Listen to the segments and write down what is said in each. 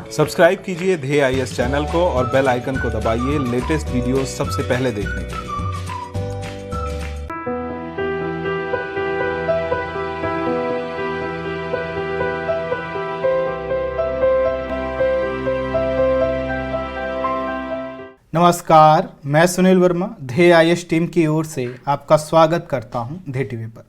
Subscribe कीजिए ध्येय IAS channel को और बेल आइकन को दबाइए लेटेस्ट वीडियो सबसे पहले देखने के लिए। नमस्कार, मैं सुनील वर्मा ध्येय आईएएस टीम की ओर से आपका स्वागत करता हूं ध्येय टीवी पर।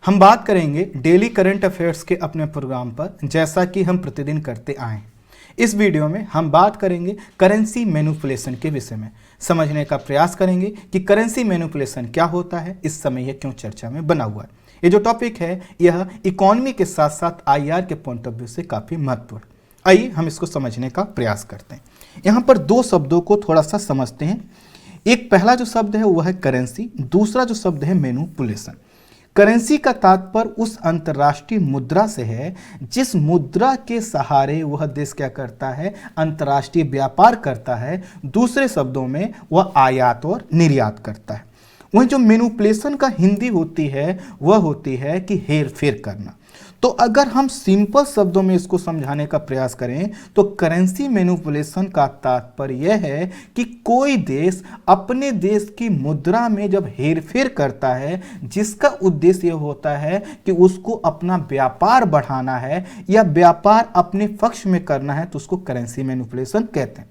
हम बात करेंगे डेली करंट अफेयर्स के अपने प्रोग्राम पर, जैसा कि हम प्रतिदिन करते आए हैं। इस वीडियो में हम बात करेंगे करेंसी मैनिपुलेशन के विषय में, समझने का प्रयास करेंगे कि करेंसी मैनिपुलेशन क्या होता है, इस समय यह क्यों चर्चा में बना हुआ है। ये जो टॉपिक है यह इकोनॉमी के साथ साथ आईआर के पॉइंट ऑफ व्यू से काफ़ी महत्वपूर्ण। आइए हम इसको समझने का प्रयास करते हैं। यहाँ पर दो शब्दों को थोड़ा सा समझते हैं। एक पहला जो शब्द है वह है करेंसी, दूसरा जो शब्द है मैनिपुलेशन। करेंसी का तात्पर्य उस अंतर्राष्ट्रीय मुद्रा से है जिस मुद्रा के सहारे वह देश क्या करता है, अंतर्राष्ट्रीय व्यापार करता है। दूसरे शब्दों में वह आयात और निर्यात करता है। वहीं जो मैनिपुलेशन का हिंदी होती है वह होती है कि हेर फेर करना। तो अगर हम सिंपल शब्दों में इसको समझाने का प्रयास करें तो करेंसी मैनिपुलेशन का तात्पर्य यह है कि कोई देश अपने देश की मुद्रा में जब हेरफेर करता है, जिसका उद्देश्य यह होता है कि उसको अपना व्यापार बढ़ाना है या व्यापार अपने पक्ष में करना है, तो उसको करेंसी मैनिपुलेशन कहते हैं।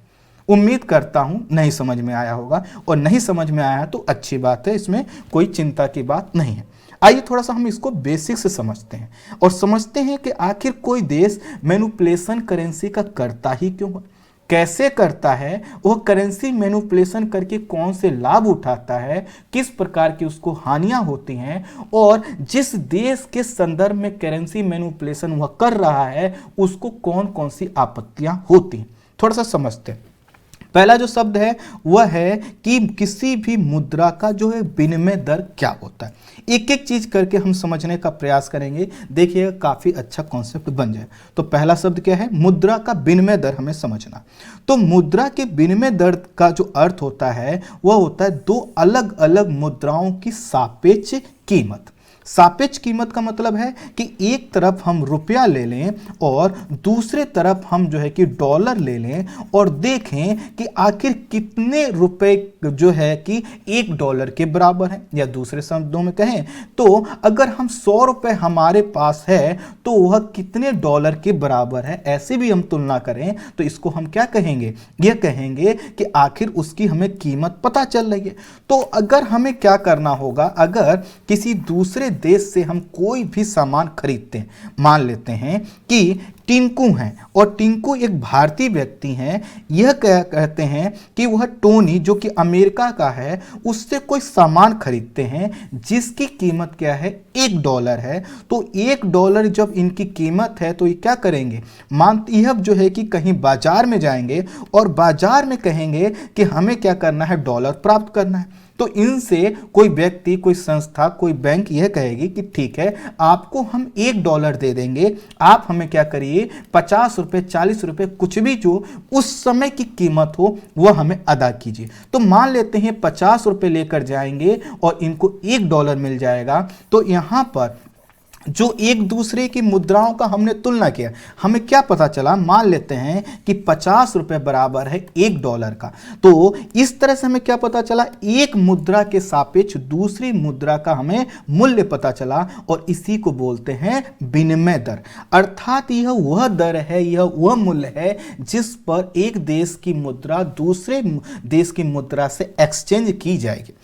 उम्मीद करता हूं नहीं समझ में आया होगा, और नहीं समझ में आया तो अच्छी बात है, इसमें कोई चिंता की बात नहीं है। आइए थोड़ा सा हम इसको बेसिक से समझते हैं और समझते हैं कि आखिर कोई देश मैनिपुलेशन करेंसी का करता ही क्यों है, कैसे करता है, वह करेंसी मैनिपुलेशन करके कौन से लाभ उठाता है, किस प्रकार की उसको हानियां होती हैं, और जिस देश के संदर्भ में करेंसी मैनिपुलेशन वह कर रहा है उसको कौन कौन सी आपत्तियां होती हैं, थोड़ा सा समझते हैं। पहला जो शब्द है वह है कि किसी भी मुद्रा का जो है विनिमय दर क्या होता है। एक एक चीज करके हम समझने का प्रयास करेंगे, देखिए काफी अच्छा कॉन्सेप्ट बन जाए। तो पहला शब्द क्या है, मुद्रा का विनिमय दर हमें समझना। तो मुद्रा के विनिमय दर का जो अर्थ होता है वह होता है दो अलग अलग मुद्राओं की सापेक्ष कीमत। सापेक्ष कीमत का मतलब है कि एक तरफ हम रुपया ले लें और दूसरे तरफ हम जो है कि डॉलर ले लें और देखें कि आखिर कितने रुपए जो है कि एक डॉलर के बराबर है, या दूसरे शब्दों में कहें तो अगर हम 100 रुपए हमारे पास है तो वह कितने डॉलर के बराबर है, ऐसे भी हम तुलना करें तो इसको हम क्या कहेंगे, यह कहेंगे कि आखिर उसकी हमें कीमत पता चल रही है। तो अगर हमें क्या करना होगा, अगर किसी दूसरे देश से हम कोई भी सामान खरीदते हैं, मान लेते हैं कि टिंकू हैं और टिंकू एक भारतीय व्यक्ति हैं, यह क्या कहते हैं कि वह टोनी जो कि अमेरिका का है उससे कोई सामान खरीदते हैं जिसकी कीमत क्या है, $1 है। तो $1 जब इनकी कीमत है तो ये क्या करेंगे, यह जो है कि कहीं बाजार में जाएंगे और बाजार में कहेंगे कि हमें क्या करना है, डॉलर प्राप्त करना है। तो इनसे कोई व्यक्ति, कोई संस्था, कोई बैंक यह कहेगी कि ठीक है आपको हम $1 दे देंगे, आप हमें क्या करिए 50 रुपए, 40 रुपए, कुछ भी जो उस समय की कीमत हो वह हमें अदा कीजिए। तो मान लेते हैं 50 रुपए लेकर जाएंगे और इनको $1 मिल जाएगा। तो यहां पर जो एक दूसरे की मुद्राओं का हमने तुलना किया, हमें क्या पता चला, मान लेते हैं कि 50 रुपए बराबर है $1 का। तो इस तरह से हमें क्या पता चला, एक मुद्रा के सापेक्ष दूसरी मुद्रा का हमें मूल्य पता चला, और इसी को बोलते हैं विनिमय दर। अर्थात यह वह दर है, यह वह मूल्य है जिस पर एक देश की मुद्रा दूसरे देश की मुद्रा से एक्सचेंज की जाएगी।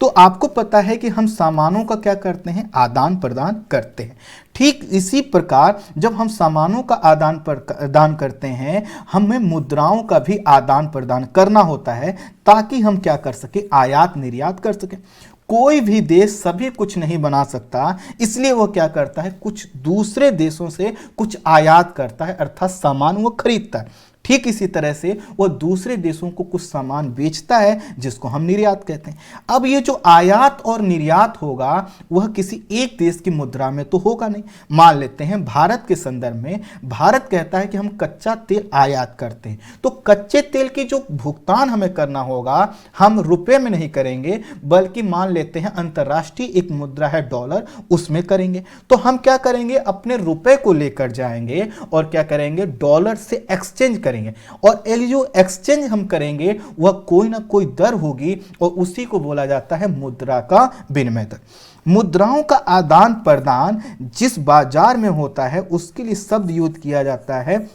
तो आपको पता है कि हम सामानों का क्या करते हैं, आदान प्रदान करते हैं। ठीक इसी प्रकार जब हम सामानों का आदान प्रदान करते हैं, हमें मुद्राओं का भी आदान प्रदान करना होता है ताकि हम क्या कर सके, आयात निर्यात कर सके। कोई भी देश सभी कुछ नहीं बना सकता, इसलिए वह क्या करता है, कुछ दूसरे देशों से कुछ आयात करता है, अर्थात सामान वो खरीदता है। ठीक इसी तरह से वह दूसरे देशों को कुछ सामान बेचता है जिसको हम निर्यात कहते हैं। अब ये जो आयात और निर्यात होगा वह किसी एक देश की मुद्रा में तो होगा नहीं। मान लेते हैं भारत के संदर्भ में, भारत कहता है कि हम कच्चा तेल आयात करते हैं, तो कच्चे तेल की जो भुगतान हमें करना होगा हम रुपए में नहीं करेंगे, बल्कि मान लेते हैं अंतर्राष्ट्रीय एक मुद्रा है डॉलर, उसमें करेंगे। तो हम क्या करेंगे, अपने रुपए को लेकर जाएंगे और क्या करेंगे, डॉलर से एक्सचेंज करेंगे। करेंगे, और ये जो एक्सचेंज हम करेंगे वह कोई ना कोई दर होगी, और उसी को बोला जाता है मुद्रा का विनिमय दर। मुद्राओं का आदान प्रदान जिस बाजार में होता है उसके लिए शब्द यूज किया जाता है,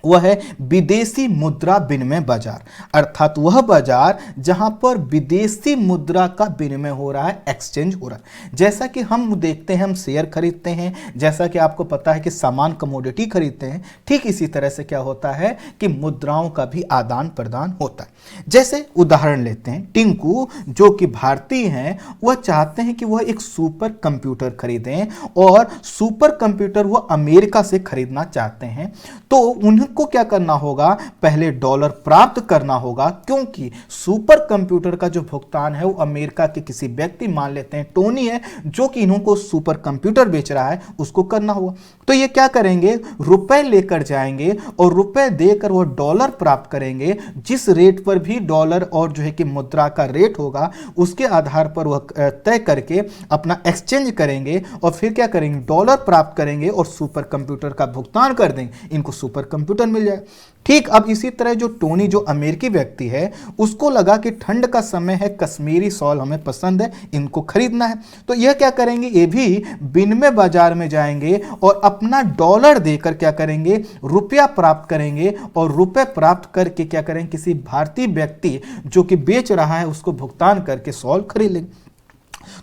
वह है विदेशी मुद्रा विनिमय बाजार, अर्थात वह बाजार जहां पर विदेशी मुद्रा का विनिमय हो रहा है, एक्सचेंज हो रहा है। जैसा कि हम देखते हैं, हम शेयर खरीदते हैं, जैसा कि आपको पता है कि सामान कमोडिटी खरीदते हैं, ठीक इसी तरह से क्या होता है कि मुद्राओं का भी आदान प्रदान होता है। जैसे उदाहरण लेते हैं, टिंकू जो कि भारतीय हैं, वह चाहते हैं कि वह एक सुपर कंप्यूटर खरीदें, और सुपर कंप्यूटर वह अमेरिका से खरीदना चाहते हैं। तो उनको क्या करना होगा, पहले डॉलर प्राप्त करना होगा, क्योंकि सुपर कंप्यूटर का जो भुगतान है वो अमेरिका के किसी व्यक्ति, मान लेते हैं टोनी है, जो कि इनको सुपर कंप्यूटर बेच रहा है, उसको करना होगा। तो ये क्या करेंगे, रुपए लेकर जाएंगे और रुपए देकर वो डॉलर प्राप्त करेंगे। जिस रेट पर भी डॉलर और जो है कि मुद्रा का रेट होगा, उसके आधार पर वह तय करके अपना एक्सचेंज करेंगे, और फिर क्या करेंगे, डॉलर प्राप्त करेंगे और सुपर कंप्यूटर का भुगतान कर देंगे, इनको सुपर कंप्यूटर मिल जाए। ठीक, अब इसी तरह जो टोनी जो अमेरिकी व्यक्ति है, उसको लगा कि ठंड का समय है, कश्मीरी शॉल हमें पसंद है, इनको खरीदना है। तो यह क्या करेंगे, ये भी विनिमय बाजार में जाएंगे और अपना डॉलर देकर क्या करेंगे, रुपया प्राप्त करेंगे, और रुपए प्राप्त करके क्या करेंगे, किसी भारतीय व्यक्ति जो कि बेच रहा है उसको भुगतान करके शॉल खरीद लेंगे।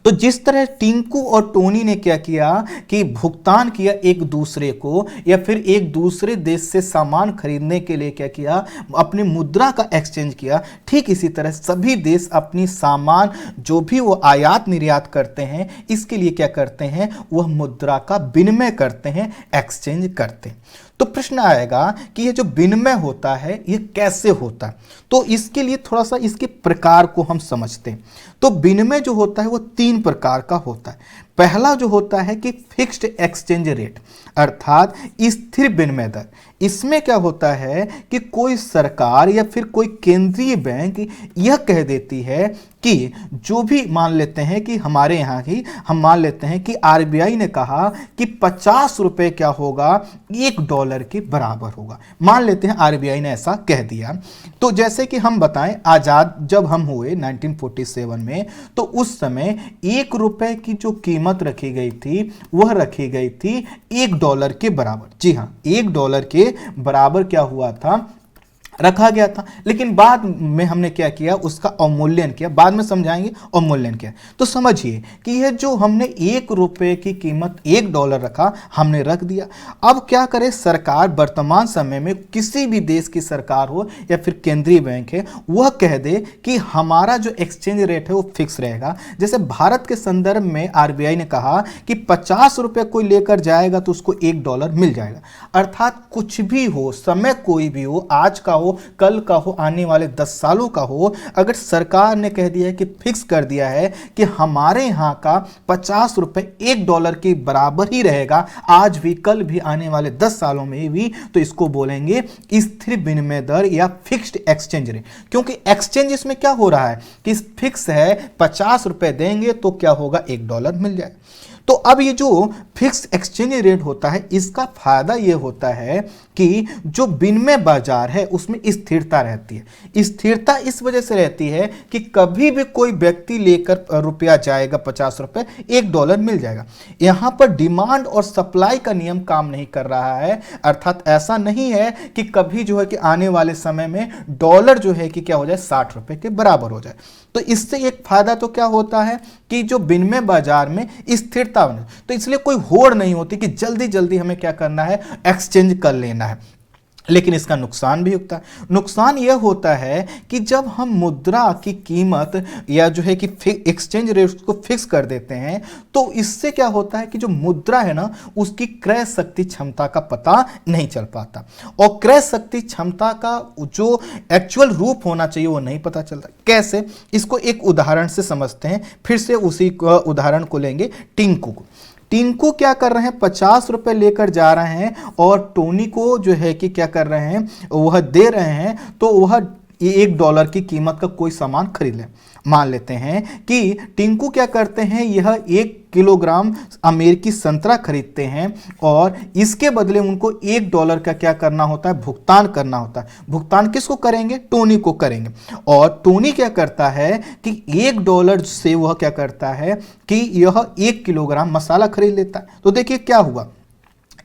तो जिस तरह टिंकू और टोनी ने क्या किया कि भुगतान किया एक दूसरे को, या फिर एक दूसरे देश से सामान खरीदने के लिए क्या किया, अपनी मुद्रा का एक्सचेंज किया, ठीक इसी तरह सभी देश अपनी सामान जो भी वो आयात निर्यात करते हैं, इसके लिए क्या करते हैं, वह मुद्रा का विनिमय करते हैं, एक्सचेंज करते हैं। तो प्रश्न आएगा कि ये जो विनिमय होता है ये कैसे होता है, तो इसके लिए थोड़ा सा इसके प्रकार को हम समझते हैं। तो विनिमय जो होता है वो 3 प्रकार का होता है। पहला जो होता है कि फिक्स्ड एक्सचेंज रेट, अर्थात स्थिर विनिमय दर। इसमें क्या होता है कि कोई सरकार या फिर कोई केंद्रीय बैंक यह कह देती है कि जो भी, मान लेते हैं कि हमारे यहाँ की, हम मान लेते हैं कि आरबीआई ने कहा कि 50 रुपए क्या होगा, $1 के बराबर होगा। मान लेते हैं आरबीआई ने ऐसा कह दिया। तो जैसे कि हम बताएं, आज़ाद जब हम हुए 1947 में, तो उस समय $1 की जो कीमत रखी गई थी, वह रखी गई थी $1 के बराबर। जी हाँ, $1 के बराबर क्या हुआ था, रखा गया था। लेकिन बाद में हमने क्या किया, उसका अवमूल्यन किया, बाद में समझाएंगे अवमूल्यन किया। तो समझिए कि यह जो हमने $1 की कीमत $1 रखा, हमने रख दिया। अब क्या करे सरकार, वर्तमान समय में किसी भी देश की सरकार हो या फिर केंद्रीय बैंक है, वह कह दे कि हमारा जो एक्सचेंज रेट है वो फिक्स रहेगा। जैसे भारत के संदर्भ में आरबीआई ने कहा कि 50 रुपए कोई लेकर जाएगा तो उसको $1 मिल जाएगा। अर्थात कुछ भी हो, समय कोई भी हो, आज का हो, कल का हो, आने वाले 10 सालों का हो, अगर सरकार ने कह दिया है कि फिक्स कर दिया है कि हमारे यहाँ का 50 रुपए $1 के बराबर ही रहेगा, आज भी, कल भी, आने वाले 10 सालों में भी, तो इसको बोलेंगे स्थिर विनिमय दर या फिक्स्ड एक्सचेंज रेट। क्योंकि एक्सचेंज इसमें क्या हो रहा है कि फिक्स है, 50 रुपए देंगे तो क्या होगा, $1 मिल जाए। तो अब ये जो फिक्स एक्सचेंज रेट होता है, इसका फायदा ये होता है कि जो विनिमय बाजार है उसमें स्थिरता रहती है। स्थिरता इस वजह से रहती है कि कभी भी कोई व्यक्ति लेकर रुपया जाएगा 50 रुपए, $1 मिल जाएगा। यहाँ पर डिमांड और सप्लाई का नियम काम नहीं कर रहा है। अर्थात ऐसा नहीं है कि कभी जो है कि आने वाले समय में डॉलर जो है कि क्या हो जाए, 60 रुपए के बराबर हो जाए। तो इससे एक फायदा तो क्या होता है कि जो विनिमय बाजार में स्थिरता बने, तो इसलिए कोई होड़ नहीं होती कि जल्दी जल्दी हमें क्या करना है, एक्सचेंज कर लेना है। लेकिन इसका नुकसान भी होता है। नुकसान यह होता है कि जब हम मुद्रा की कीमत या जो है कि एक्सचेंज रेट को फिक्स कर देते हैं, तो इससे क्या होता है कि जो मुद्रा है ना, उसकी क्रय शक्ति क्षमता का पता नहीं चल पाता, और क्रय शक्ति क्षमता का जो एक्चुअल रूप होना चाहिए वो नहीं पता चलता। कैसे, इसको एक उदाहरण से समझते हैं। फिर से उसी उदाहरण को लेंगे, टिंकू को। टिंकू क्या कर रहे हैं, 50 रुपए लेकर जा रहे हैं और टोनी को जो है कि क्या कर रहे हैं, वह दे रहे हैं। तो वह $1 की कीमत का कोई सामान खरीद लें। मान लेते हैं कि टिंकू क्या करते हैं, यह 1 किलोग्राम अमेरिकी संतरा खरीदते हैं और इसके बदले उनको $1 का क्या करना होता है, भुगतान करना होता है। भुगतान किसको करेंगे, टोनी को करेंगे। और टोनी क्या करता है कि $1 से वह क्या करता है कि यह 1 किलोग्राम मसाला खरीद लेता है। तो देखिए क्या हुआ,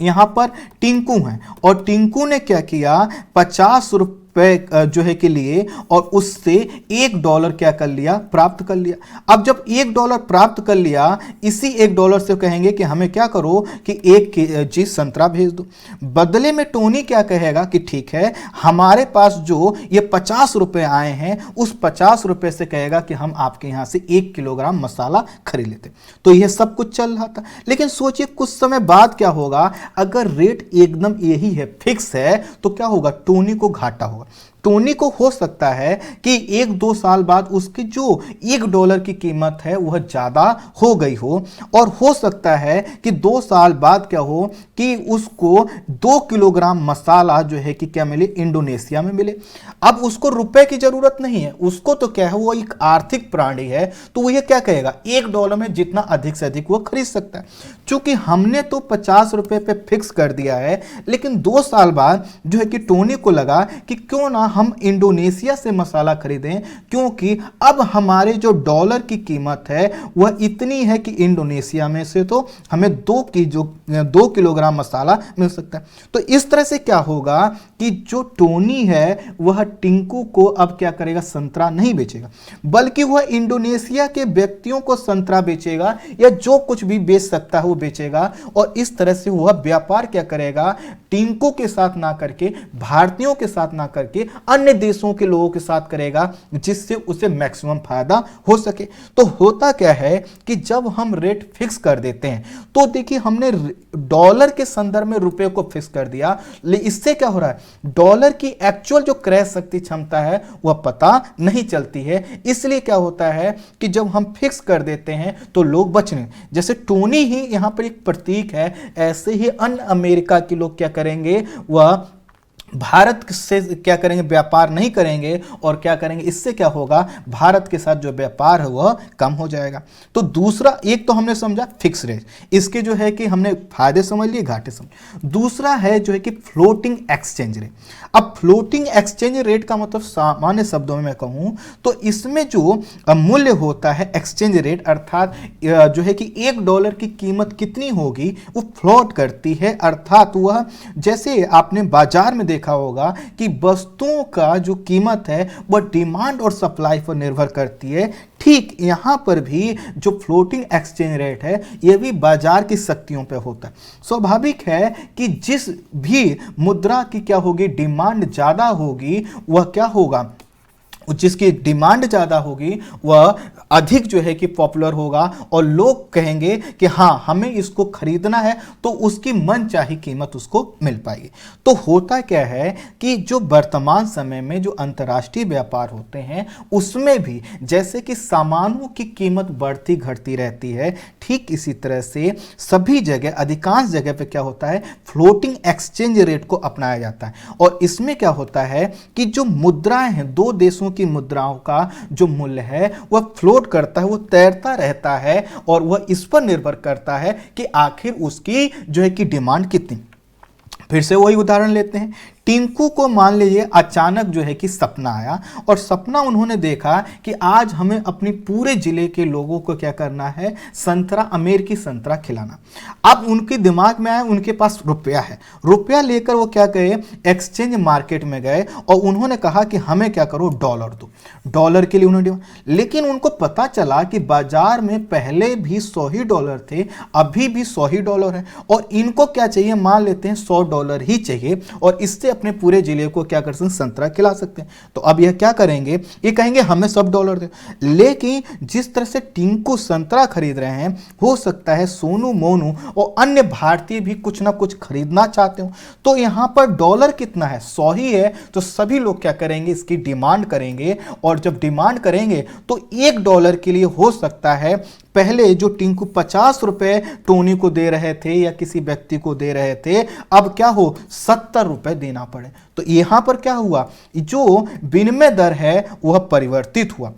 यहां पर टिंकू है और टिंकू ने क्या किया, 50 रुपए जो है के लिए और उससे $1 क्या कर लिया, प्राप्त कर लिया। अब जब $1 प्राप्त कर लिया, इसी $1 से कहेंगे कि हमें क्या करो कि 1 केजी संतरा भेज दो। बदले में टोनी क्या कहेगा कि ठीक है, हमारे पास जो ये 50 रुपए आए हैं, उस 50 रुपए से कहेगा कि हम आपके यहां से 1 किलोग्राम मसाला खरीद लेते। तो यह सब कुछ चल रहा था। लेकिन सोचिए कुछ समय बाद क्या होगा, अगर रेट एकदम यही है, फिक्स है, तो क्या होगा, टोनी को घाटा होगा। टोनी को हो सकता है कि 1-2 साल बाद उसकी जो $1 की कीमत है वह ज्यादा हो गई हो, और हो सकता है कि 2 साल बाद क्या हो कि उसको 2 किलोग्राम मसाला जो है कि क्या मिले, इंडोनेशिया में मिले। अब उसको रुपए की जरूरत नहीं है, उसको तो क्या है, वो एक आर्थिक प्राणी है, तो वो ये क्या कहेगा, $1 में जितना अधिक से अधिक वो खरीद सकता है। चूंकि हमने तो 50 रुपए पे फिक्स कर दिया है, लेकिन 2 साल बाद जो है कि टोनी को लगा कि क्यों ना हम इंडोनेशिया से मसाला खरीदें, क्योंकि अब हमारे जो डॉलर की कीमत है वह इतनी है कि इंडोनेशिया में से तो हमें 2 किलोग्राम मसाला मिल सकता है। तो इस तरह से क्या होगा कि जो टोनी है वह टिंकू को अब क्या करेगा, संतरा नहीं बेचेगा, बल्कि वह इंडोनेशिया के व्यक्तियों को संतरा बेचेगा, या जो कुछ भी बेच सकता है वो बेचेगा। और इस तरह से वह व्यापार क्या करेगा, टिंकू के साथ ना करके, भारतीयों के साथ ना करके, अन्य देशों के लोगों के साथ करेगा, जिससे उसे मैक्सिमम फायदा हो सके। तो होता क्या है कि जब हम रेट फिक्स कर देते हैं, तो देखिए हमने डॉलर के संदर्भ में रुपए को फिक्स कर दिया, इससे क्या हो रहा है, डॉलर की एक्चुअल जो क्रय शक्ति क्षमता है वह पता नहीं चलती है। इसलिए क्या होता है कि जब हम फिक्स कर देते हैं तो लोग बचने, जैसे टोनी ही यहां पर एक प्रतीक है, ऐसे ही अन्य अमेरिका के लोग क्या करेंगे, वह भारत से क्या करेंगे, व्यापार नहीं करेंगे, और क्या करेंगे, इससे क्या होगा, भारत के साथ जो व्यापार है वह कम हो जाएगा। तो दूसरा, एक तो हमने समझा फिक्स रेट, इसके जो है कि हमने फायदे समझ लिए, घाटे समझ। दूसरा है जो है कि फ्लोटिंग एक्सचेंज रेट। अब फ्लोटिंग एक्सचेंज रेट का मतलब सामान्य शब्दों में मैं कहूं तो इसमें जो मूल्य होता है एक्सचेंज रेट, अर्थात जो है कि $1 की कीमत कितनी होगी वो फ्लोट करती है, अर्थात वह, जैसे आपने बाजार में देखा होगा कि वस्तुओं का जो कीमत है वह डिमांड और सप्लाई पर निर्भर करती है, ठीक यहां पर भी जो फ्लोटिंग एक्सचेंज रेट है यह भी बाजार की शक्तियों पर होता है। स्वाभाविक है कि जिस भी मुद्रा की क्या होगी, डिमांड ज्यादा होगी, वह क्या होगा, जिसकी डिमांड ज़्यादा होगी वह अधिक जो है कि पॉपुलर होगा, और लोग कहेंगे कि हाँ हमें इसको खरीदना है, तो उसकी मनचाही कीमत उसको मिल पाएगी। तो होता क्या है कि जो वर्तमान समय में जो अंतर्राष्ट्रीय व्यापार होते हैं उसमें भी जैसे कि सामानों की कीमत बढ़ती घटती रहती है, ठीक इसी तरह से सभी जगह, अधिकांश जगह पे क्या होता है, फ्लोटिंग एक्सचेंज रेट को अपनाया जाता है। और इसमें क्या होता है कि जो मुद्राएं हैं, दो देशों की मुद्राओं का जो मूल्य है वह फ्लोट करता है, वो तैरता रहता है, और वह इस पर निर्भर करता है कि आखिर उसकी जो है कि डिमांड कितनी। फिर से वही उदाहरण लेते हैं, टिंकू को मान लीजिए अचानक जो है कि सपना आया, और सपना उन्होंने देखा कि आज हमें अपने पूरे जिले के लोगों को क्या करना है, संतरा, अमेरिकी संतरा खिलाना। अब उनके दिमाग में आया, उनके पास रुपया है, रुपया लेकर वो क्या गए, एक्सचेंज मार्केट में गए और उन्होंने कहा कि हमें क्या करो, डॉलर दो। डॉलर के लिए उन्होंने, लेकिन उनको पता चला कि बाजार में पहले भी $100 थे, अभी भी $100 है, और इनको क्या चाहिए, मान लेते हैं $100 ही चाहिए, और इससे अपने पूरे जिले को क्या कर सकते हैं, संतरा खिला सकते हैं। तो अब यह क्या करेंगे, ये कहेंगे हमें सब $1 दे। लेकिन जिस तरह से टिंकू संतरा खरीद रहे हैं, हो सकता है सोनू, मोनू और अन्य भारतीय भी कुछ ना कुछ खरीदना चाहते हो। तो यहां पर डॉलर कितना है, 100 ही है, तो सभी लोग क्या करेंगे, इसकी डिमांड करेंगे, और जब डिमांड करेंगे तो $1 के लिए हो सकता है पहले जो टिंकू 50 रुपए टोनी को दे रहे थे या किसी व्यक्ति को दे रहे थे, अब क्या हो 70 रुपए देना पड़े। तो यहां पर क्या हुआ, जो विनिमय दर है वह परिवर्तित हुआ,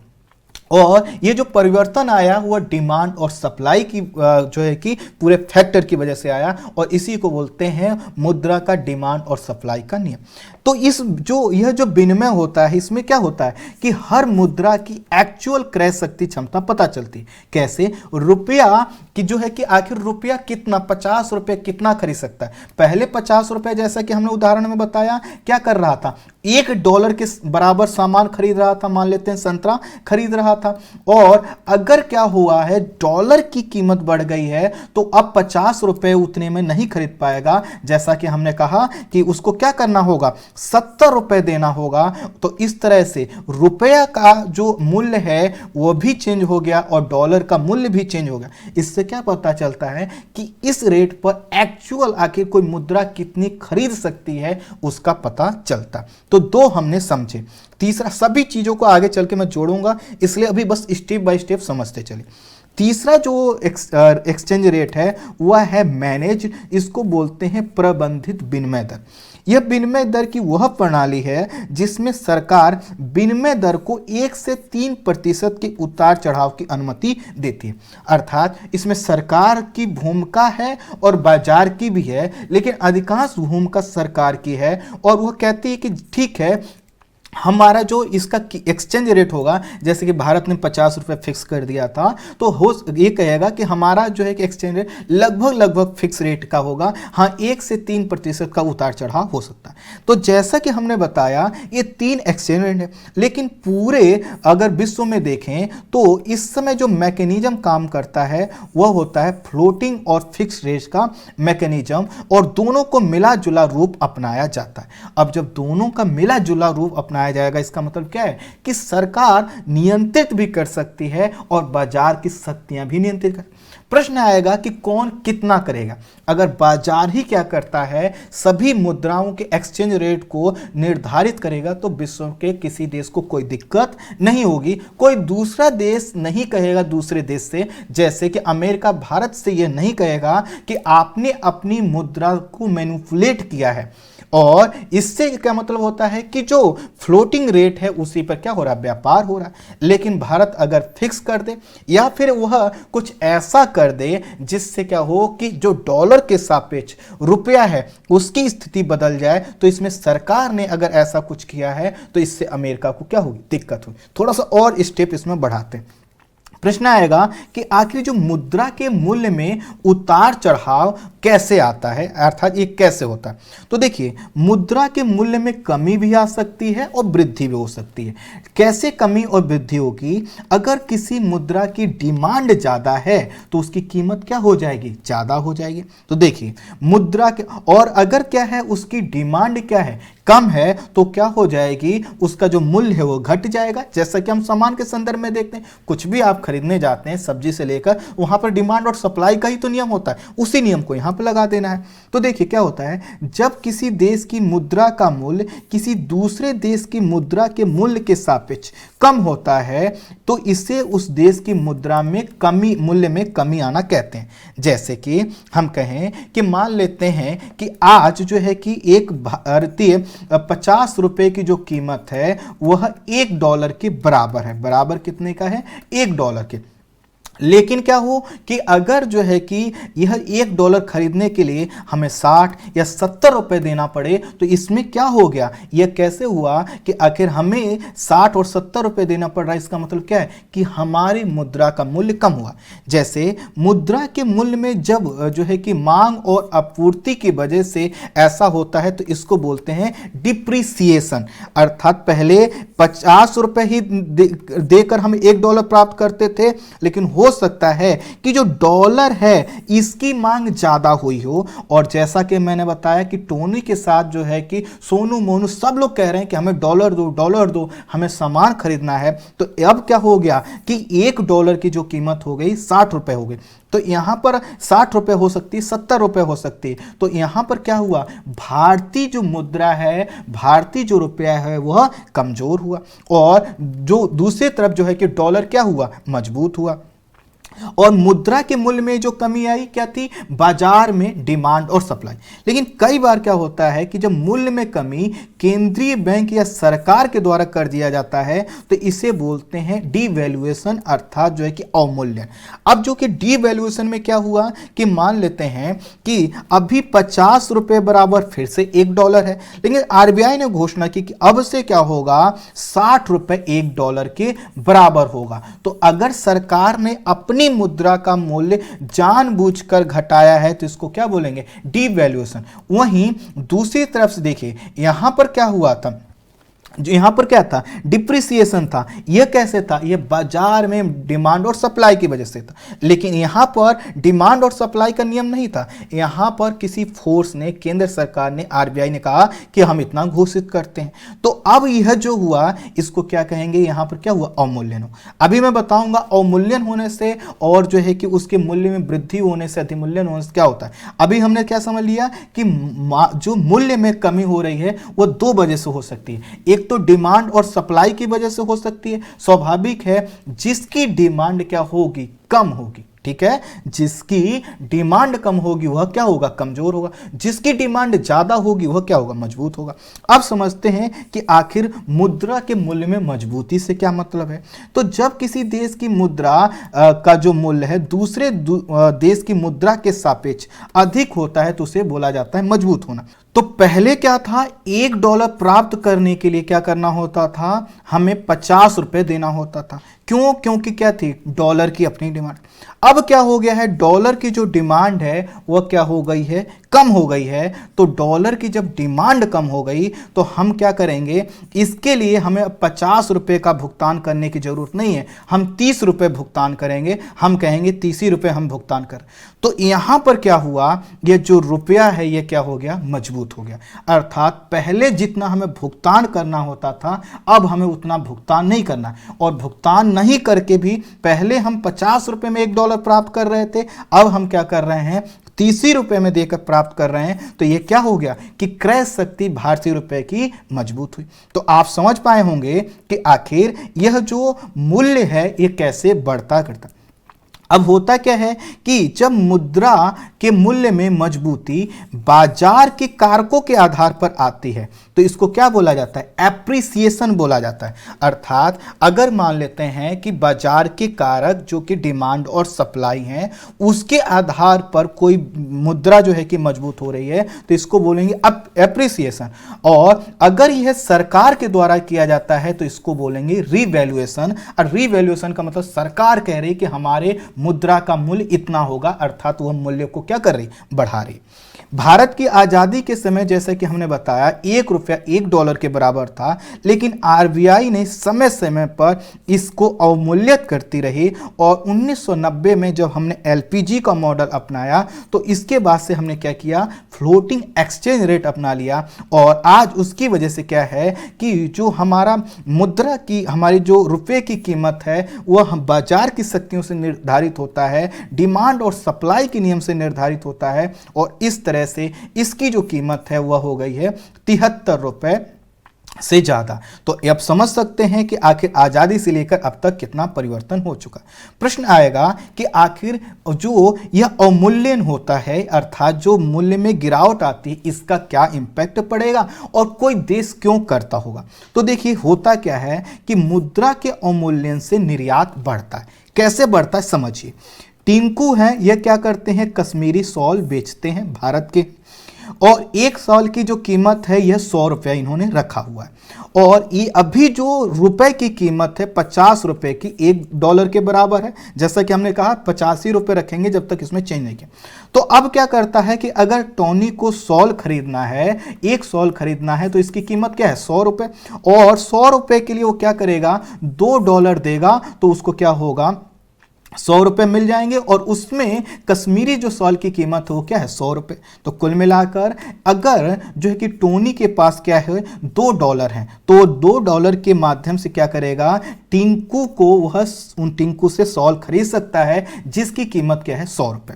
और ये जो परिवर्तन आया वह डिमांड और सप्लाई की जो है कि पूरे फैक्टर की वजह से आया, और इसी को बोलते हैं मुद्रा का डिमांड और सप्लाई का नियम। तो यह जो विनिमय होता है, इसमें क्या होता है कि हर मुद्रा की एक्चुअल क्रय शक्ति क्षमता पता चलती है। कैसे? रुपया कि जो है कि आखिर रुपया कितना, 50 रुपए कितना खरीद सकता है। पहले 50 रुपए, जैसा कि हमने उदाहरण में बताया, क्या कर रहा था, $1 के बराबर सामान खरीद रहा था, मान लेते हैं संतरा खरीद रहा था। और अगर क्या हुआ है, डॉलर की कीमत बढ़ गई है, तो अब 50 रुपए उतने में नहीं खरीद पाएगा। जैसा कि हमने कहा कि उसको क्या करना होगा, 70 रुपए देना होगा। तो इस तरह से रुपया का जो मूल्य है वो भी चेंज हो गया और डॉलर का मूल्य भी चेंज हो गया। इससे क्या पता चलता है कि इस रेट पर एक्चुअल आखिर कोई मुद्रा कितनी खरीद सकती है, उसका पता चलता। तो दो हमने समझे। तीसरा, सभी चीजों को आगे चल के मैं जोड़ूंगा, इसलिए अभी बस स्टेप बाय स्टेप समझते चले। तीसरा जो एक्सचेंज रेट है वह है मैनेज, इसको बोलते हैं प्रबंधित विनिमय दर। यह विनिमय दर की वह प्रणाली है जिसमें सरकार विनिमय दर को 1 से 3% के उतार चढ़ाव की अनुमति देती है। अर्थात इसमें सरकार की भूमिका है और बाजार की भी है, लेकिन अधिकांश भूमिका सरकार की है। और वह कहती है कि ठीक है, हमारा जो इसका एक्सचेंज रेट होगा, जैसे कि भारत ने 50 रुपए फिक्स कर दिया था, तो ये कहेगा कि हमारा जो है कि एक्सचेंज रेट लगभग फिक्स रेट का होगा। हाँ, 1 से 3% का उतार चढ़ाव हो सकता है। तो जैसा कि हमने बताया, ये 3 एक्सचेंज रेट है, लेकिन पूरे अगर विश्व में देखें तो इस समय जो मैकेनिज्म काम करता है वह होता है फ्लोटिंग और फिक्स रेट का मैकेनिज्म, और दोनों को मिला जुला रूप अपनाया जाता है। अब जब दोनों का मिला जुला रूप अपनाया जाएगा, इसका मतलब क्या है कि सरकार नियंत्रित भी कर सकती है और बाजार की शक्तियां भी नियंत्रित कर। प्रश्न आएगा कि कौन कितना करेगा। अगर बाजार ही क्या करता है, सभी मुद्राओं के एक्सचेंज रेट को निर्धारित करेगा, तो विश्व के किसी देश को कोई दिक्कत नहीं होगी। कोई दूसरा देश नहीं कहेगा दूसरे देश से, जैसे कि अमेरिका भारत से यह नहीं कहेगा कि आपने अपनी मुद्रा को मैनिपुलेट किया है। और इससे क्या मतलब होता है कि जो फ्लोटिंग रेट है उसी पर क्या हो रहा है, व्यापार हो रहा है। लेकिन भारत अगर फिक्स कर दे या फिर वह कुछ ऐसा कर दे जिससे क्या हो कि जो डॉलर के सापेक्ष रुपया है उसकी स्थिति बदल जाए, तो इसमें सरकार ने अगर ऐसा कुछ किया है तो इससे अमेरिका को क्या होगी, दिक्कत होगी। थोड़ा सा और स्टेप इसमें बढ़ाते हैं। प्रश्न आएगा कि आखिर जो मुद्रा के मूल्य में उतार चढ़ाव कैसे आता है, अर्थात ये कैसे होता है। तो देखिए, मुद्रा के मूल्य में कमी भी आ सकती है और वृद्धि भी हो सकती है। कैसे कमी और वृद्धि होगी? अगर किसी मुद्रा की डिमांड ज्यादा है तो उसकी कीमत क्या हो जाएगी, ज्यादा हो जाएगी। तो देखिए, मुद्रा के, और अगर क्या है उसकी डिमांड क्या है, कम है, तो क्या हो जाएगी, उसका जो मूल्य है वो घट जाएगा। जैसा कि हम सामान के संदर्भ में देखते हैं, कुछ भी आप खरीदने जाते हैं, सब्जी से लेकर, वहां पर डिमांड और सप्लाई का ही तो नियम होता है, उसी नियम को यहां पर लगा देना है। तो देखिए क्या होता है, जब किसी देश की मुद्रा का मूल्य किसी दूसरे देश की मुद्रा के मूल्य के सापेक्ष कम होता है, तो इसे उस देश की मुद्रा में कमी, मूल्य में कमी आना कहते हैं। जैसे कि हम कहें कि मान लेते हैं कि आज जो है कि एक भारतीय 50 रुपए की जो कीमत है वह $1 के बराबर है। बराबर कितने का है, $1 के। लेकिन क्या हो कि अगर जो है कि यह $1 खरीदने के लिए हमें 60 या 70 रुपए देना पड़े, तो इसमें क्या हो गया, यह कैसे हुआ कि आखिर हमें 60 और 70 रुपए देना पड़ रहा है। इसका मतलब क्या है कि हमारी मुद्रा का मूल्य कम हुआ। जैसे मुद्रा के मूल्य में जब जो है कि मांग और आपूर्ति की वजह से ऐसा होता है, तो इसको बोलते हैं डिप्रिसिएशन। अर्थात पहले 50 रुपए ही देकर हम $1 प्राप्त करते थे, लेकिन हो सकता है कि जो डॉलर है इसकी मांग ज्यादा हुई हो। और जैसा कि मैंने बताया कि टोनी के साथ जो है कि सोनू मोनू सब लोग कह रहे हैं कि हमें डॉलर दो, हमें सामान खरीदना है। तो अब क्या हो गया कि $1 की जो कीमत हो गई 60 रुपए हो गई। तो यहां पर 60 रुपए हो सकती है, 70 रुपए हो सकती है। तो यहां पर क्या हुआ, भारतीय जो मुद्रा है, भारतीय जो रुपया है वह कमजोर हुआ, और जो दूसरी तरफ जो है कि डॉलर क्या हुआ, मजबूत हुआ। और मुद्रा के मूल्य में जो कमी आई क्या थी, बाजार में डिमांड और सप्लाई। लेकिन कई बार क्या होता है कि जब मूल्य में कमी केंद्रीय बैंक या सरकार के द्वारा कर दिया जाता है तो इसे बोलते हैं डीवैल्यूएशन, अर्थात जो है कि अवमूल्यन। अब जो कि डीवैल्यूएशन में क्या हुआ कि मान लेते हैं कि अभी 50 रुपए बराबर फिर से $1 है, लेकिन आरबीआई ने घोषणा की कि अब से क्या होगा, 60 रुपए $1 के बराबर होगा। तो अगर सरकार ने अपनी मुद्रा का मूल्य जानबूझकर घटाया है तो इसको क्या बोलेंगे, डीवैल्यूएशन। वहीं दूसरी तरफ से देखिए यहां पर क्या हुआ था, जो यहां पर क्या था, डिप्रिसिएशन था। यह कैसे था, यह बाजार में डिमांड और सप्लाई की वजह से था। लेकिन यहां पर डिमांड और सप्लाई का नियम नहीं था, यहां पर किसी फोर्स ने, केंद्र सरकार ने, आरबीआई ने कहा कि हम इतना घोषित करते हैं। तो अब यह जो हुआ इसको क्या कहेंगे, यहां पर क्या हुआ, अवमूल्यन हो। अभी मैं बताऊंगा अवमूल्यन होने से और जो है कि उसके मूल्य में वृद्धि होने से, अधिमूल्यन होने से क्या होता है। अभी हमने क्या समझ लिया कि जो मूल्य में कमी हो रही है वह दो वजह से हो सकती है। एक तो डिमांड और सप्लाई की वजह से हो सकती है, स्वाभाविक है, जिसकी डिमांड क्या होगी, कम होगी, ठीक है। जिसकी डिमांड कम होगी वह क्या होगा, कमजोर होगा। जिसकी डिमांड ज्यादा होगी वह क्या होगा, मजबूत होगा। अब समझते हैं कि आखिर मुद्रा के मूल्य में मजबूती से क्या मतलब है। तो जब किसी देश की मुद्रा का जो मूल्य है दूसरे देश की मुद्रा के सापेक्ष अधिक होता है तो उसे बोला जाता है मजबूत होना। तो पहले क्या था, $1 प्राप्त करने के लिए क्या करना होता था, हमें 50 रुपए देना होता था। क्यों, क्योंकि क्या थी, डॉलर की अपनी डिमांड। अब क्या हो गया है, डॉलर की जो डिमांड है वह क्या हो गई है, कम हो गई है। तो डॉलर की जब डिमांड कम हो गई तो हम क्या करेंगे, इसके लिए हमें 50 रुपए का भुगतान करने की जरूरत नहीं है, हम 30 रुपए भुगतान करेंगे। हम कहेंगे 30 ही रुपए हम भुगतान कर। तो यहां पर क्या हुआ, ये जो रुपया है ये क्या हो गया, मजबूत हो गया। अर्थात पहले जितना हमें भुगतान करना होता था अब हमें उतना भुगतान नहीं करना, और भुगतान नहीं करके भी पहले हम 50 रुपए में $1 प्राप्त कर रहे थे, अब हम क्या कर रहे हैं, 30 रुपए में देकर प्राप्त कर रहे हैं। तो ये क्या हो गया कि क्रय शक्ति भारतीय रुपए की मजबूत हुई। तो आप समझ पाए होंगे कि आखिर यह जो मूल्य है ये कैसे बढ़ता करता। अब होता क्या है कि जब मुद्रा के मूल्य में मजबूती बाजार के कारकों के आधार पर आती है तो इसको क्या बोला जाता है, एप्रिसिएशन बोला जाता है। अर्थात अगर मान लेते हैं कि बाजार के कारक जो कि डिमांड और सप्लाई हैं उसके आधार पर कोई मुद्रा जो है कि मजबूत हो रही है तो इसको बोलेंगे एप्रिसिएशन। और अगर यह सरकार के द्वारा किया जाता है तो इसको बोलेंगे रीवैल्यूएशन। और रीवैल्यूएशन का मतलब सरकार कह रही है कि हमारे मुद्रा का मूल्य इतना होगा, अर्थात वह मूल्य को क्या कर रही, बढ़ा रही। भारत की आजादी के समय जैसा कि हमने बताया $1 $1 के बराबर था, लेकिन आरबीआई ने समय समय पर इसको अवमूल्यित करती रही। और 1990 में जब हमने एलपीजी का मॉडल अपनाया तो इसके बाद से हमने क्या किया, फ्लोटिंग एक्सचेंज रेट अपना लिया। और आज उसकी वजह से क्या है कि जो हमारा मुद्रा की, हमारी जो रुपए की कीमत है वह बाजार की शक्तियों से निर्धारित होता है, डिमांड और सप्लाई के नियम से निर्धारित होता है। और इस तरह से इसकी जो कीमत है वह हो गई है 73 रुपए से ज्यादा। तो अब समझ सकते हैं कि आखिर आजादी से लेकर अब तक कितना परिवर्तन हो चुका। प्रश्न आएगा कि आखिर जो यह अवमूल्यन होता है, अर्थात जो मूल्य में गिरावट आती है, इसका क्या इंपैक्ट पड़ेगा और कोई देश क्यों करता होगा। तो देखिए होता क्या है कि मुद्रा के अवमूल्यन से निर्यात बढ़ता है। कैसे बढ़ता है समझिए। टिंकू हैं, यह क्या करते हैं, कश्मीरी शॉल बेचते हैं भारत के, और एक शॉल की जो कीमत है यह 100 रुपये इन्होंने रखा हुआ है। और ये अभी जो रुपए की कीमत है 50 रुपए की, $1 के बराबर है। जैसा कि हमने कहा 85 ही रुपये रखेंगे जब तक इसमें चेंज नहीं किया। तो अब क्या करता है कि अगर टोनी को शॉल खरीदना है, एक शॉल खरीदना है तो इसकी कीमत क्या है, 100 रुपये। और 100 रुपये के लिए वो क्या करेगा, $2 देगा तो उसको क्या होगा, 100 रुपये मिल जाएंगे। और उसमें कश्मीरी जो शॉल की कीमत है वो क्या है, 100 रुपये। तो कुल मिलाकर अगर जो है कि टोनी के पास क्या है, $2 है, तो $2 के माध्यम से क्या करेगा, टिंकू को वह उन टिंकू से सॉल खरीद सकता है जिसकी कीमत क्या है 100 रुपए।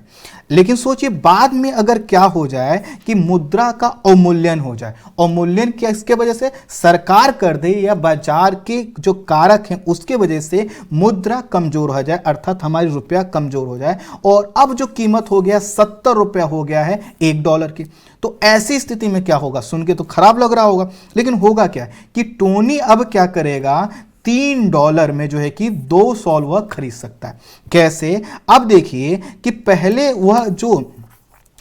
लेकिन सोचिए बाद में अगर क्या हो जाए कि मुद्रा का अवमूल्यन हो जाए, अवमूल्यन क्या इसके वजह से सरकार कर दे या बाजार के जो कारक हैं उसके वजह से मुद्रा कमजोर हो जाए, अर्थात हमारी रुपया कमजोर हो जाए और अब जो कीमत हो गया 70 रुपया हो गया है $1 की। तो ऐसी स्थिति में क्या होगा, सुन के तो खराब लग रहा होगा, लेकिन होगा क्या कि टोनी अब क्या करेगा, $3 में जो है कि 2 सॉल वह खरीद सकता है। कैसे, अब देखिए कि पहले वह जो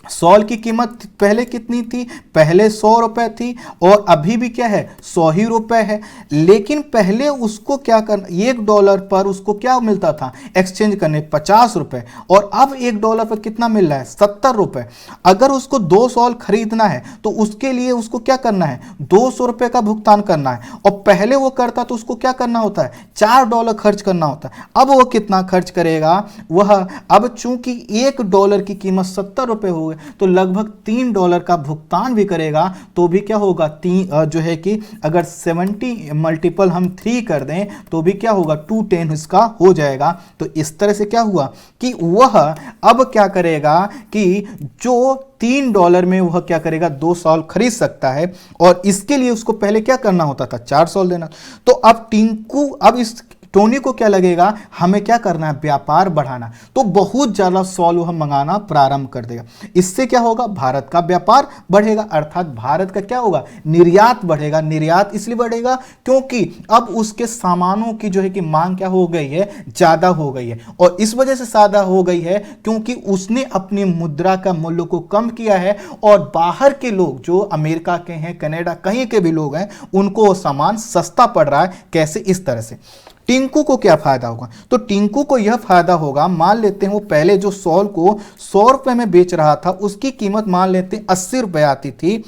सॉल की कीमत पहले कितनी थी, पहले 100 रुपए थी और अभी भी क्या है 100 ही रुपए है। लेकिन पहले उसको क्या करना, $1 पर उसको क्या मिलता था एक्सचेंज करने 50 रुपए और अब $1 पर कितना मिल रहा है 70 रुपए। अगर उसको 2 सॉल खरीदना है तो उसके लिए उसको क्या करना है 200 रुपए का भुगतान करना है और पहले वो करता तो उसको क्या करना होता है $4 खर्च करना होता है। अब वो कितना खर्च करेगा, वह अब चूंकि $1 की कीमत 70 रुपए हो गए तो लगभग $3 का भुगतान भी करेगा तो भी क्या होगा जो है कि अगर 70 मल्टीपल हम 3 कर दें तो भी क्या होगा 210 इसका हो जाएगा। तो इस तरह से क्या हुआ कि वह अब क्या करेगा कि जो $3 में वह क्या करेगा 2 सॉल खरीद सकता है और इसके लिए उसको पहले क्या करना होता था 4 सॉल देना। तो अब टिंकू अब इस टोनी को क्या लगेगा, हमें क्या करना है व्यापार बढ़ाना, तो बहुत ज़्यादा सॉल वह मंगाना प्रारंभ कर देगा। इससे क्या होगा, भारत का व्यापार बढ़ेगा, अर्थात भारत का क्या होगा निर्यात बढ़ेगा। निर्यात इसलिए बढ़ेगा क्योंकि अब उसके सामानों की जो है कि मांग क्या हो गई है, ज़्यादा हो गई है और इस वजह से ज़्यादा हो गई है क्योंकि उसने अपनी मुद्रा का मूल्य को कम किया है और बाहर के लोग जो अमेरिका के हैं, कनाडा कहीं के भी लोग हैं, उनको वो सामान सस्ता पड़ रहा है। कैसे, इस तरह से टिंकू को क्या फायदा होगा, तो टिंकू को यह फायदा होगा, मान लेते हैं वो पहले जो सॉल को 100 रुपए में बेच रहा था उसकी कीमत मान लेते हैं 80 रुपए आती थी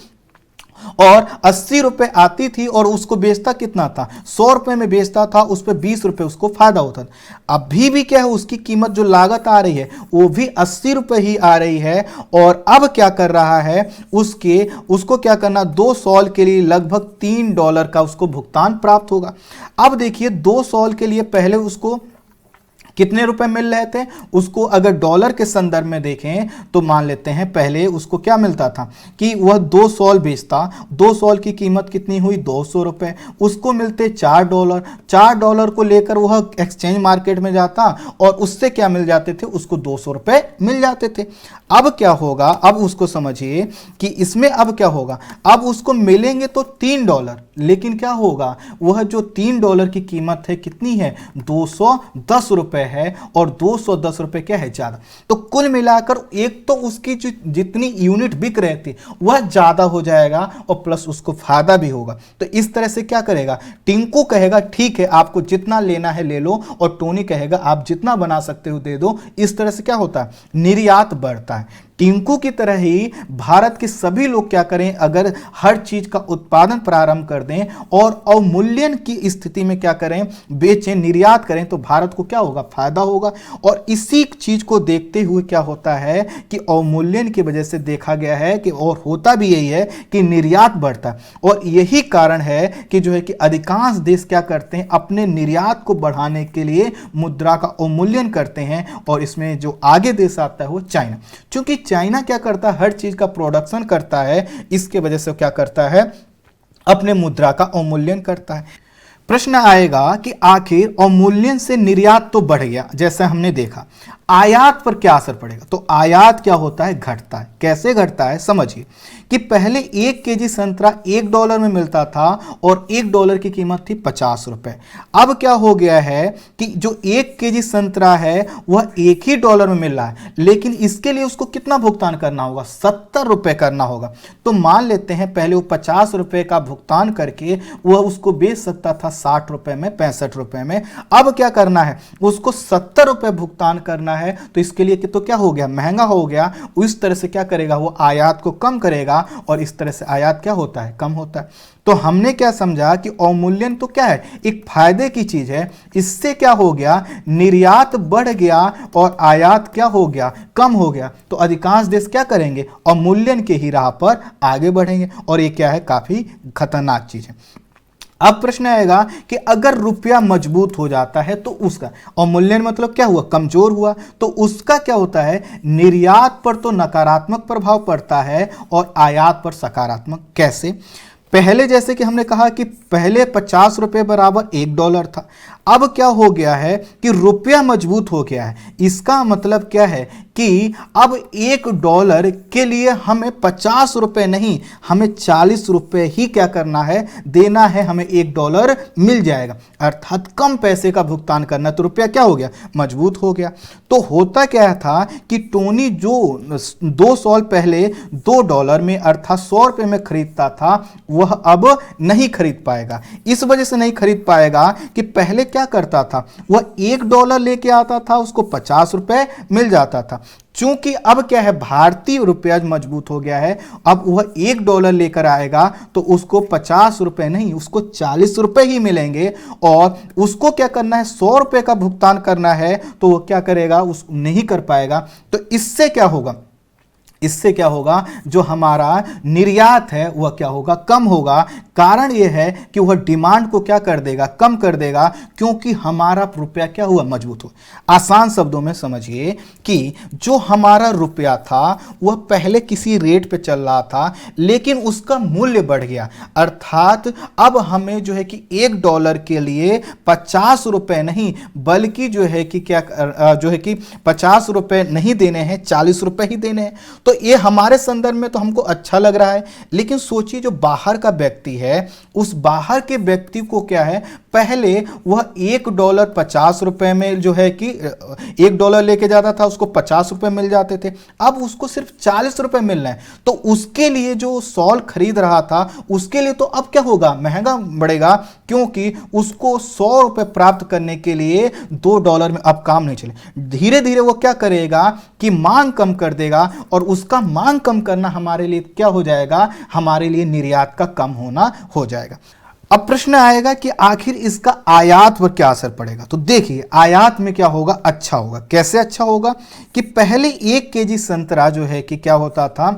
और 80 रुपए आती थी और उसको बेचता कितना था 100 रुपए में बेचता था, उस पर 20 रुपए उसको फायदा होता था। अभी भी क्या है उसकी कीमत जो लागत आ रही है वो भी 80 रुपए ही आ रही है और अब क्या कर रहा है उसको क्या करना 2 सॉल के लिए लगभग $3 का उसको भुगतान प्राप्त होगा। अब देखिए 2 सॉल के लिए पहले उसको कितने रुपए मिल रहे थे, उसको अगर डॉलर के संदर्भ में देखें तो मान लेते हैं पहले उसको क्या मिलता था कि वह 2 सॉल बेचता, 2 सॉल की कीमत कितनी हुई 200 रुपए, उसको मिलते $4, $4 को लेकर वह एक्सचेंज मार्केट में जाता और उससे क्या मिल जाते थे, उसको 200 रुपए मिल जाते थे। अब क्या होगा, अब उसको समझिए कि इसमें अब क्या होगा, अब उसको मिलेंगे तो $3, लेकिन क्या होगा वह जो $3 की कीमत है कितनी है 210 रुपए है और 210 रुपए क्या है ज्यादा। तो कुल मिलाकर एक तो उसकी जितनी यूनिट बिक रहे थे वह ज्यादा हो जाएगा और प्लस उसको फायदा भी होगा। तो इस तरह से क्या करेगा, टिंकू कहेगा ठीक है आपको जितना लेना है ले लो और टोनी कहेगा आप जितना बना सकते हो दे दो। इस तरह से क्या होता है निर्यात बढ़ता है। टिंकू की तरह ही भारत के सभी लोग क्या करें, अगर हर चीज का उत्पादन प्रारंभ कर दें और अवमूल्यन की स्थिति में क्या करें बेचें, निर्यात करें तो भारत को क्या होगा फायदा होगा। और इसी चीज को देखते हुए क्या होता है कि अवमूल्यन की वजह से देखा गया है कि और होता भी यही है कि निर्यात बढ़ता है और यही कारण है कि जो है कि अधिकांश देश क्या करते हैं अपने निर्यात को बढ़ाने के लिए मुद्रा का अवमूल्यन करते हैं और इसमें जो आगे देश आता है वो चाइना। क्योंकि चाइना क्या करता है हर चीज का प्रोडक्शन करता है, इसके वजह से क्या करता है अपने मुद्रा का अवमूल्यन करता है। प्रश्न आएगा कि आखिर अवमूल्यन से निर्यात तो बढ़ गया जैसा हमने देखा, आयात पर क्या असर पड़ेगा। तो आयात क्या होता है घटता है। कैसे घटता है समझिए कि पहले 1 केजी संतरा $1 में मिलता था और $1 की कीमत थी 50 रुपए। अब क्या हो गया है कि जो 1 केजी संतरा है वह $1 में मिल रहा है, लेकिन इसके लिए उसको कितना भुगतान करना होगा 70 रुपए करना होगा। तो मान लेते हैं पहले वो 50 रुपए का भुगतान करके वह उसको बेच सकता था 60 रुपए में 65 रुपए में। अब क्या करना है उसको 70 रुपए भुगतान करना है, तो इसके लिए तो क्या हो गया महंगा हो गया। इस तरह से क्या करेगा वो आयात को कम करेगा और इस तरह से आयात क्या होता है कम होता है। तो हमने क्या समझा कि अवमूल्यन तो क्या है एक फायदे की चीज है। इससे क्या हो गया निर्यात बढ़ गया और आयात क्या हो गया कम हो गया। तो अधिकांश देश क्या करेंगे अवमूल्यन के ही राह पर आगे बढ़ेंगे और ये क्या है काफी खतरनाक चीज है। अब प्रश्न आएगा कि अगर रुपया मजबूत हो जाता है तो उसका अवमूल्यन मतलब क्या हुआ, कमजोर हुआ, तो उसका क्या होता है, निर्यात पर तो नकारात्मक प्रभाव पड़ता है और आयात पर सकारात्मक। कैसे? पहले जैसे कि हमने कहा कि पहले 50 रुपए बराबर $1 था, अब क्या हो गया है कि रुपया मजबूत हो गया है। इसका मतलब क्या है कि अब $1 के लिए हमें 50 रुपए नहीं, हमें 40 रुपए ही क्या करना है, देना है, हमें $1 मिल जाएगा, अर्थात कम पैसे का भुगतान करना। तो रुपया क्या हो गया, मजबूत हो गया। तो होता क्या था कि टोनी जो 2 साल पहले $2 में अर्थात 100 रुपए में खरीदता था, वह अब नहीं खरीद पाएगा। इस वजह से नहीं खरीद पाएगा कि पहले क्या करता था, वह $1 लेके आता था, उसको 50 रुपए मिल जाता था। चूंकि अब क्या है, भारतीय रुपया मजबूत हो गया है, अब वह $1 लेकर आएगा तो उसको 50 रुपए नहीं, उसको 40 रुपए ही मिलेंगे। और उसको क्या करना है, 100 रुपए का भुगतान करना है, तो वह क्या करेगा, उस नहीं कर पाएगा। तो इससे क्या होगा, इससे क्या होगा, जो हमारा निर्यात है वह क्या होगा, कम होगा। कारण यह है कि वह डिमांड को क्या कर देगा, कम कर देगा, क्योंकि हमारा रुपया क्या हुआ, मजबूत हो। आसान शब्दों में समझिए कि जो हमारा रुपया था वह पहले किसी रेट पे चल रहा था, लेकिन उसका मूल्य बढ़ गया, अर्थात अब हमें जो है कि $1 के लिए 50 रुपए नहीं, बल्कि जो है कि क्या जो है कि 50 रुपए नहीं देने हैं, 40 रुपए ही देने हैं। तो ये हमारे संदर्भ में तो हमको अच्छा लग रहा है, लेकिन सोचिए जो बाहर का व्यक्ति है, उस बाहर के व्यक्ति को क्या है, पहले वह $1 50 रुपए में जो है कि $1 लेके जाता था, उसको 50 रुपए मिल जाते थे, अब उसको सिर्फ 40 रुपए मिल रहे हैं। तो उसके लिए जो सॉल खरीद रहा था, उसके लिए तो अब क्या होगा, महंगा बढ़ेगा, क्योंकि उसको 100 रुपए प्राप्त करने के लिए $2 में अब काम नहीं चले। धीरे धीरे वो क्या करेगा कि मांग कम कर देगा, और उसका मांग कम करना हमारे लिए क्या हो जाएगा, हमारे लिए निर्यात का कम होना हो जाएगा। अब प्रश्न आएगा कि आखिर इसका आयात पर क्या असर पड़ेगा। तो देखिए, आयात में क्या होगा, अच्छा होगा। कैसे अच्छा होगा कि पहले 1 केजी संतरा जो है कि क्या होता था,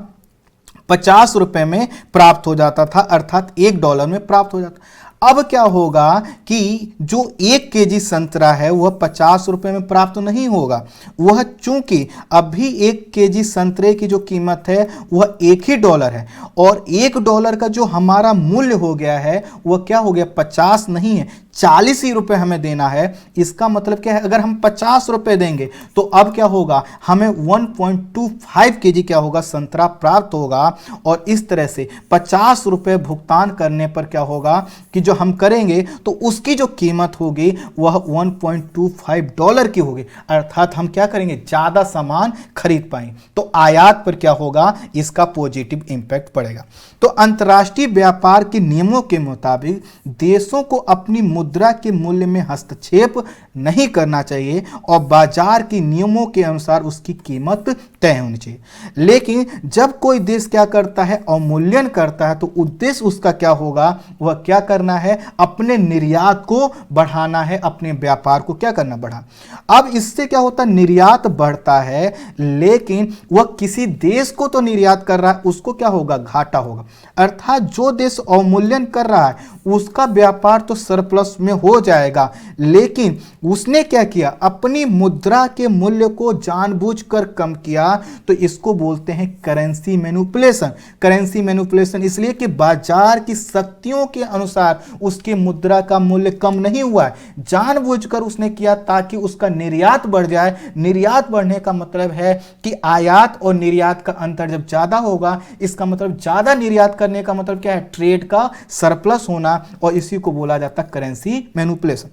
50 रुपए में प्राप्त हो जाता था, अर्थात $1 में प्राप्त हो जाता। अब क्या होगा कि जो 1 केजी संतरा है वह 50 रुपए में प्राप्त नहीं होगा, वह चूंकि अभी 1 केजी संतरे की जो कीमत है वह $1 है, और $1 का जो हमारा मूल्य हो गया है वह क्या हो गया, 50 नहीं है, 40 ही रुपए हमें देना है। इसका मतलब क्या है, अगर हम 50 रुपए देंगे तो अब क्या होगा, हमें 1.25 केजी क्या होगा, संतरा प्राप्त होगा। और इस तरह से 50 रुपए भुगतान करने पर क्या होगा कि जो हम करेंगे तो उसकी जो कीमत होगी वह $1.25 की होगी, अर्थात हम क्या करेंगे, ज्यादा सामान खरीद पाएंगे। तो आयात पर क्या होगा, इसका पॉजिटिव इंपैक्ट पड़ेगा। तो अंतर्राष्ट्रीय व्यापार के नियमों के मुताबिक देशों को अपनी मुद्रा के मूल्य में हस्तक्षेप नहीं करना चाहिए, और बाजार के नियमों के अनुसार उसकी कीमत तय होनी चाहिए। लेकिन जब कोई देश क्या करता है, अवमूल्यन करता है, तो उद्देश्य उसका क्या होगा, वह क्या करना है, अपने निर्यात को बढ़ाना है, अपने व्यापार को क्या करना, बढ़ा। अब इससे क्या होता है, निर्यात बढ़ता है, लेकिन वह किसी देश को तो निर्यात कर रहा है, उसको क्या होगा, घाटा होगा। अर्थात जो देश अवमूल्यन कर रहा है उसका व्यापार तो सरप्लस में हो जाएगा, लेकिन उसने क्या किया, अपनी मुद्रा के मूल्य को जानबूझकर कम किया। तो इसको बोलते हैं करेंसी मैनिपुलेशन। करेंसी मैनिपुलेशन इसलिए कि बाजार की शक्तियों के अनुसार उसकी मुद्रा का मूल्य कम नहीं हुआ है, जानबूझकर उसने किया ताकि उसका निर्यात बढ़ जाए। निर्यात बढ़ने का मतलब है कि आयात और निर्यात का अंतर जब ज्यादा होगा, इसका मतलब ज्यादा निर्यात करने का मतलब क्या है, ट्रेड का सरप्लस होना, और इसी को बोला जाता है करेंसी मैनिपुलेशन।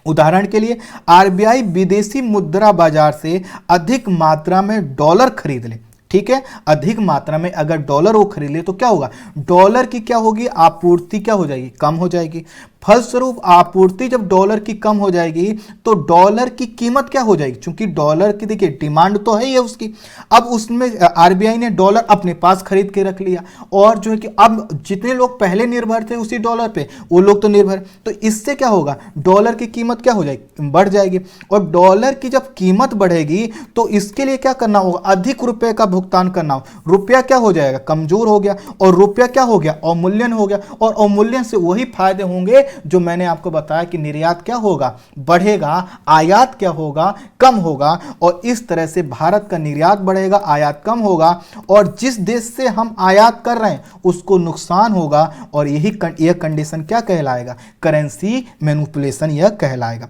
उदाहरण के लिए आरबीआई विदेशी मुद्रा बाजार से अधिक मात्रा में डॉलर खरीद ले, ठीक है, अधिक मात्रा में अगर डॉलर वो खरीद ले तो क्या होगा, डॉलर की क्या होगी, आपूर्ति क्या हो जाएगी, कम हो जाएगी। फलस्वरूप आपूर्ति जब डॉलर की कम हो जाएगी तो डॉलर की कीमत क्या हो जाएगी, क्योंकि डॉलर की देखिए डिमांड तो है ही है उसकी। अब उसमें आरबीआई ने डॉलर अपने पास खरीद के रख लिया, और जो है कि अब जितने लोग पहले निर्भर थे उसी डॉलर पे, वो लोग तो निर्भर, तो इससे क्या होगा, डॉलर की कीमत क्या हो जाएगी, बढ़ जाएगी। और डॉलर की जब कीमत बढ़ेगी तो इसके लिए क्या करना होगा, अधिक रुपए का भुगतान करना हो, रुपया क्या हो जाएगा, कमजोर हो गया, और रुपया क्या हो गया, अवमूल्यन हो गया, और अवमूल्यन से वही फायदे होंगे जो मैंने आपको बताया कि निर्यात क्या होगा, बढ़ेगा, आयात क्या होगा, कम होगा, और इस तरह से भारत का निर्यात बढ़ेगा, आयात कम होगा, और जिस देश से हम आयात कर रहे हैं उसको नुकसान होगा, और यह कंडीशन क्या कहलाएगा, करेंसी मैनिपुलेशन यह कहलाएगा।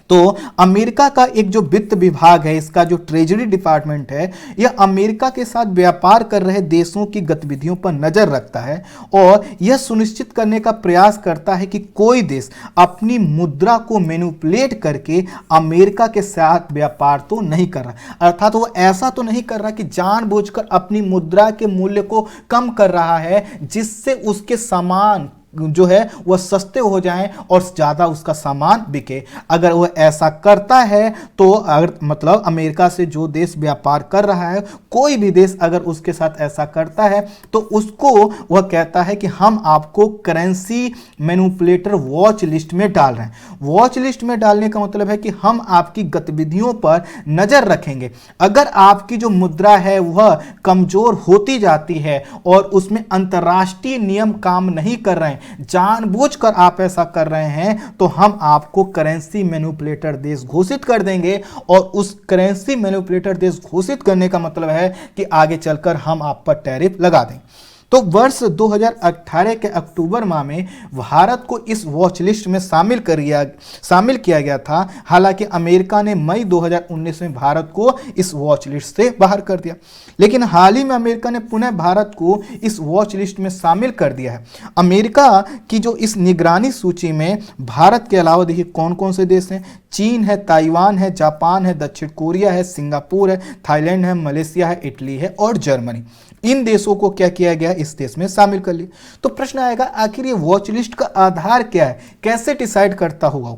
तो अमेरिका का एक जो वित्त विभाग है, इसका जो ट्रेजरी डिपार्टमेंट है, यह अमेरिका के साथ व्यापार कर रहे देशों की गतिविधियों पर नजर रखता है और यह सुनिश्चित करने का प्रयास करता है कि कोई देश अपनी मुद्रा को मैनिपुलेट करके अमेरिका के साथ व्यापार तो नहीं कर रहा, अर्थात वो ऐसा तो नहीं कर रहा कि जानबूझकर अपनी मुद्रा के मूल्य को कम कर रहा है जिससे उसके सामान जो है वह सस्ते हो जाएं और ज़्यादा उसका सामान बिके। अगर वह ऐसा करता है तो अगर मतलब अमेरिका से जो देश व्यापार कर रहा है, कोई भी देश अगर उसके साथ ऐसा करता है तो उसको वह कहता है कि हम आपको करेंसी मैनिपुलेटर वॉच लिस्ट में डाल रहे हैं। वॉच लिस्ट में डालने का मतलब है कि हम आपकी गतिविधियों पर नज़र रखेंगे। अगर आपकी जो मुद्रा है वह कमज़ोर होती जाती है और उसमें अंतर्राष्ट्रीय नियम काम नहीं कर रहे हैं, जानबूझकर आप ऐसा कर रहे हैं, तो हम आपको करेंसी मैनिपुलेटर देश घोषित कर देंगे। और उस करेंसी मैनिपुलेटर देश घोषित करने का मतलब है कि आगे चलकर हम आप पर टैरिफ लगा देंगे। तो वर्ष 2018 के अक्टूबर माह में भारत को इस वॉच लिस्ट में शामिल किया गया था। हालांकि अमेरिका ने मई 2019 में भारत को इस वॉच लिस्ट से बाहर कर दिया, लेकिन हाल ही में अमेरिका ने पुनः भारत को इस वॉच लिस्ट में शामिल कर दिया है। अमेरिका की जो इस निगरानी सूची में भारत के अलावा देखिए कौन कौन से देश हैं, चीन है, ताइवान है, जापान है, दक्षिण कोरिया है, सिंगापुर है, थाईलैंड है, मलेशिया है, इटली है और जर्मनी। इन देशों को क्या किया गया, इस देश में शामिल कर लिया। तो प्रश्न आएगा आखिर ये वॉच लिस्ट का आधार क्या है, कैसे डिसाइड करता होगा।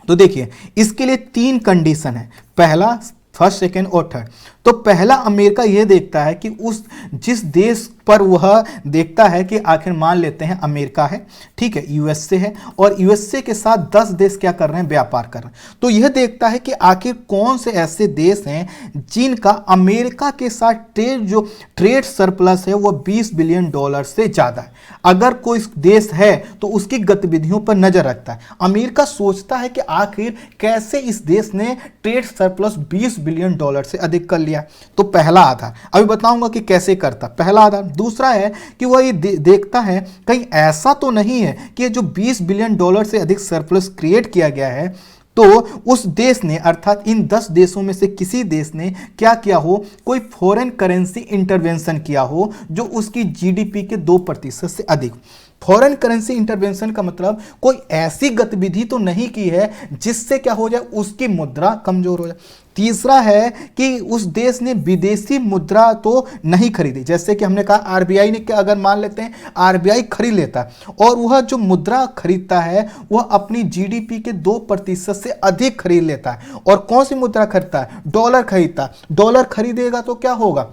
तो देखिए इसके लिए 3 कंडीशन है, पहला, फर्स्ट, सेकेंड और थर्ड। तो पहला अमेरिका यह देखता है कि उस जिस देश पर वह देखता है कि आखिर मान लेते हैं अमेरिका है, ठीक है, यूएसए है, और यूएसए के साथ 10 देश क्या कर रहे हैं, व्यापार कर रहे हैं। तो यह देखता है कि आखिर कौन से ऐसे देश हैं जिनका अमेरिका के साथ ट्रेड सरप्लस है वह $20 बिलियन से ज़्यादा है। अगर कोई देश है तो उसकी गतिविधियों पर नजर रखता है। अमेरिका सोचता है कि आखिर कैसे इस देश ने ट्रेड सरप्लस $20 बिलियन से अधिक कर लिया। तो पहला आधार अभी बताऊंगा कि कैसे करता, पहला आधार। दूसरा है कि वह ये देखता है कहीं ऐसा तो नहीं है कि जो $20 बिलियन से अधिक सरप्लस क्रिएट किया गया है तो उस देश ने, अर्थात इन 10 देशों में से किसी देश ने क्या किया हो, कोई फॉरेन करेंसी इंटरवेंशन किया हो जो उसकी जीडीपी के 2% से अधिक। फॉरेन करेंसी इंटरवेंशन का मतलब कोई ऐसी गतिविधि तो नहीं की है जिससे क्या हो जाए, उसकी मुद्रा कमजोर हो जाए। तीसरा है कि उस देश ने विदेशी मुद्रा तो नहीं खरीदी, जैसे कि हमने कहा आरबीआई ने, क्या अगर मान लेते हैं आरबीआई खरीद लेता है और वह जो मुद्रा खरीदता है वह अपनी जीडीपी के 2% से अधिक खरीद लेता है। और कौन सी मुद्रा खरीदता है, डॉलर खरीदता है। डॉलर खरीदेगा तो क्या होगा,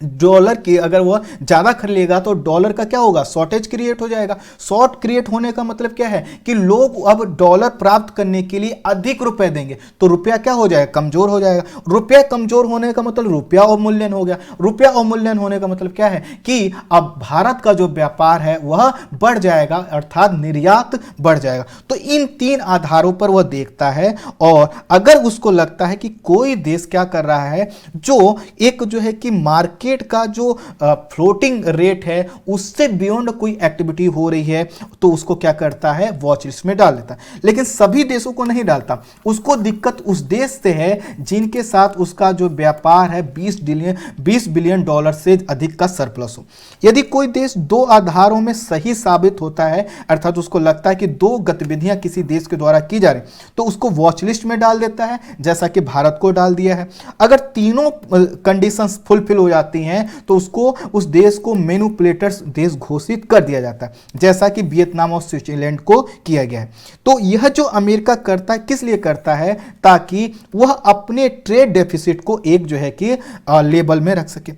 डॉलर की अगर वह ज़्यादा खरीदेगा तो डॉलर का क्या होगा, शॉर्टेज क्रिएट हो जाएगा। शॉर्ट क्रिएट होने का मतलब क्या है कि लोग अब डॉलर प्राप्त करने के लिए अधिक रुपए देंगे, तो रुपया क्या हो जाएगा, कमजोर हो जाएगा। रुपया कमजोर होने का मतलब रुपया अवमूल्यन हो गया। रुपया अवमूल्यन होने का मतलब क्या है कि अब भारत का जो व्यापार है वह बढ़ जाएगा, अर्थात निर्यात बढ़ जाएगा। तो इन 3 आधारों पर वह देखता है और अगर उसको लगता है कि कोई देश क्या कर रहा है जो एक जो है कि मार्केट का जो फ्लोटिंग रेट है उससे बियॉन्ड कोई एक्टिविटी हो रही है तो उसको क्या करता है, वॉच लिस्ट में डाल देता है। लेकिन सभी देशों को नहीं डालता, उसको दिक्कत उस देश से है जिनके साथ उसका जो व्यापार है $20 बिलियन से अधिक का सरप्लस हो। यदि कोई देश 2 आधारों में सही साबित होता है, अर्थात उसको लगता है कि 2 गतिविधियां किसी देश के द्वारा की जा रही, तो उसको वॉच लिस्ट में डाल देता है, जैसा कि भारत को डाल दिया है। अगर तीनों कंडीशंस फुलफिल हो जाती हैं तो उसको उस देश को मैनिपुलेटर्स देश घोषित कर दिया जाता है, जैसा कि वियतनाम और स्विट्जरलैंड को किया गया है। तो यह जो अमेरिका करता है किस लिए करता है, ताकि वह अपने ट्रेड डेफिसिट को एक जो है कि लेवल में रख सके।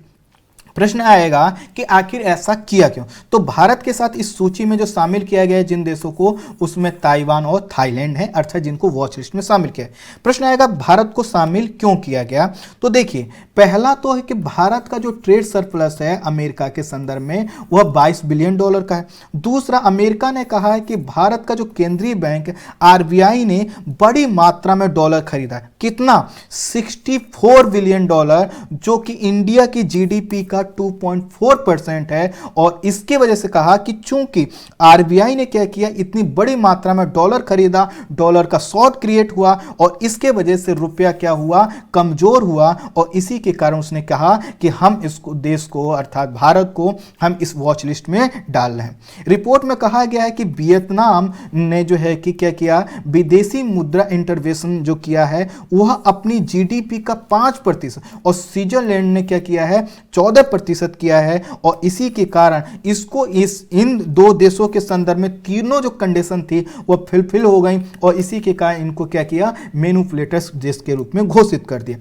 प्रश्न आएगा कि आखिर ऐसा किया क्यों। तो भारत के साथ इस सूची में जो शामिल किया गया है जिन देशों को, उसमें ताइवान और थाईलैंड है, अर्थात जिनको वॉच लिस्ट में शामिल किया है। प्रश्न आएगा भारत को शामिल क्यों किया गया। तो देखिए, पहला तो है कि भारत का जो ट्रेड सरप्लस है अमेरिका के संदर्भ में वह 22 बिलियन डॉलर का है। दूसरा, अमेरिका ने कहा है कि भारत का जो केंद्रीय बैंक आरबीआई ने बड़ी मात्रा में डॉलर खरीदा है। कितना? 64 बिलियन डॉलर, जो कि इंडिया की जीडीपी का 2.4% है। और इसके वजह से कहा कि चूंकि आरबीआई ने क्या किया, इतनी बड़ी मात्रा में डॉलर खरीदा, डॉलर का शॉर्ट क्रिएट हुआ और इसके वजह से रुपया क्या हुआ, कमजोर हुआ। और इसी के कारण उसने कहा कि हम इसको, देश को अर्थात भारत को, हम इस वॉच लिस्ट में डाल रहे हैं। रिपोर्ट में कहा गया है कि वियतनाम ने जो है कि क्या किया, विदेशी मुद्रा इंटरवेंशन जो किया है वह अपनी जीडीपी का 5%, और स्विट्जरलैंड ने क्या किया है, 14% किया है। और इसी के कारण इसको इन दो देशों के संदर्भ में तीनों जो कंडीशन थी वो फुलफिल हो गई, और इसी के कारण इनको क्या किया, मैनिपुलेटर्स देश के रूप में घोषित कर दिया।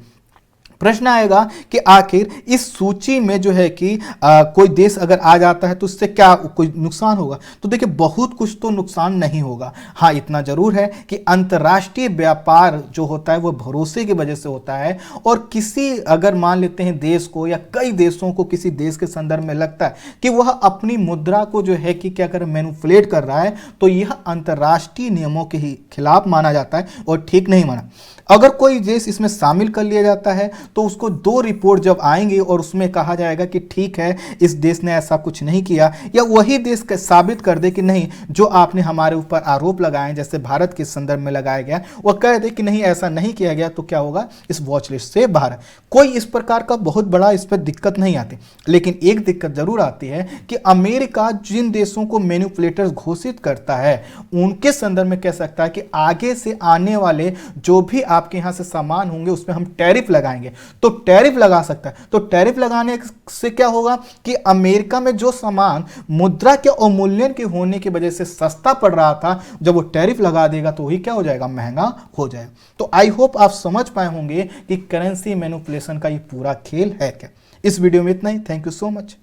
प्रश्न आएगा कि आखिर इस सूची में जो है कि कोई देश अगर आ जाता है तो उससे क्या कोई नुकसान होगा। तो देखिए, बहुत कुछ तो नुकसान नहीं होगा। हाँ, इतना जरूर है कि अंतर्राष्ट्रीय व्यापार जो होता है वो भरोसे की वजह से होता है। और किसी, अगर मान लेते हैं देश को या कई देशों को किसी देश के संदर्भ में लगता है कि वह अपनी मुद्रा को जो है कि क्या कर मैनिपुलेट कर रहा है, तो यह अंतर्राष्ट्रीय नियमों के ही खिलाफ माना जाता है और ठीक नहीं माना। अगर कोई देश इसमें शामिल कर लिया जाता है तो उसको 2 रिपोर्ट जब आएंगे और उसमें कहा जाएगा कि ठीक है, इस देश ने ऐसा कुछ नहीं किया, या वही देश साबित कर दे कि नहीं, जो आपने हमारे ऊपर आरोप लगाए जैसे भारत के संदर्भ में लगाया गया, वह कह दे कि नहीं ऐसा नहीं किया गया, तो क्या होगा, इस वॉच लिस्ट से बाहर। कोई इस प्रकार का बहुत बड़ा इस पर दिक्कत नहीं आती। लेकिन एक दिक्कत जरूर आती है कि अमेरिका जिन देशों को मैनिपुलेटर्स घोषित करता है उनके संदर्भ में कह सकता है कि आगे से आने वाले जो भी आपके यहां से सामान होंगे उसमें हम टैरिफ लगाएंगे। तो टैरिफ लगा सकता है। तो टैरिफ लगाने से क्या होगा कि अमेरिका में जो सामान मुद्रा के अवमूल्यन के होने की वजह से सस्ता पड़ रहा था, जब वो टैरिफ लगा देगा तो वही क्या हो जाएगा, महंगा हो जाएगा। तो आई होप आप समझ पाए होंगे कि करेंसी मैनिपुलेशन का ये पूरा खेल है क्या। इस वीडियो में इतना ही। Thank you so much.